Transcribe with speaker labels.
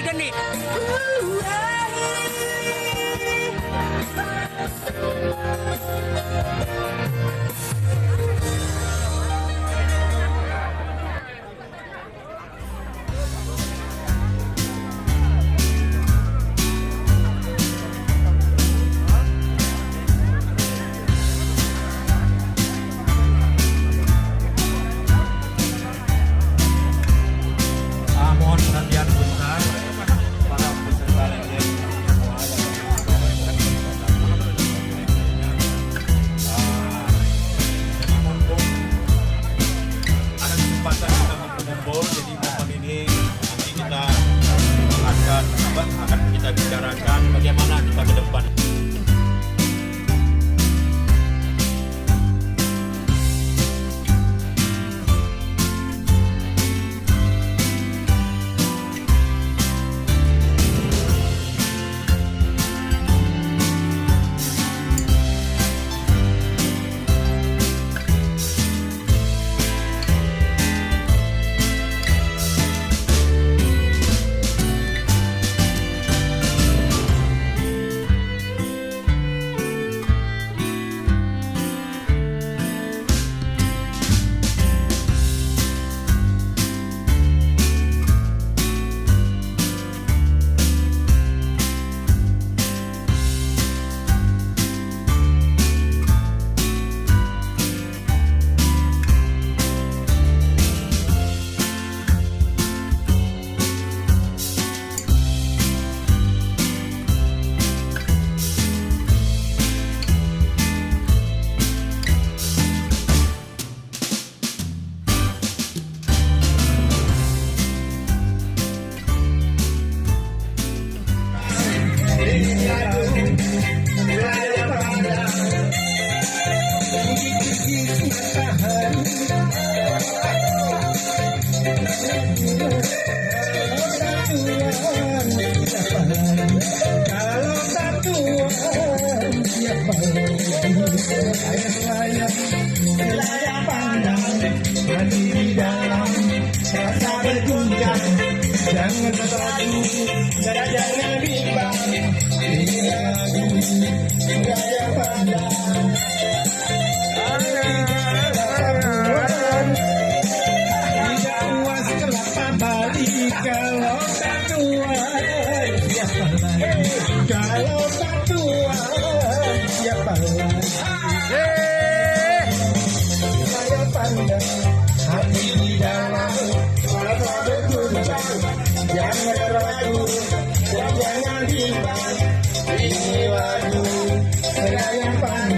Speaker 1: Geni.
Speaker 2: Mohon perhatian besar para peserta legend semua memang mumpung ada kesempatan kita berkumpul, jadi momen ini nanti kita akan kita bicarakan bagaimana kita ke depan.
Speaker 3: Saya pandang hati di dalam rasa berguncang. Jangan ragu, jangan bimbang. Ini lagu saya pandang. Tidak puas kelapa balik kalau tak tuan siapa lagi? Kalau tak tuan siapa lagi? Saya pandang hati di dalam rasa berguncang. Jangan ragu dan jangan bimbang. Ini lagu saya pandang.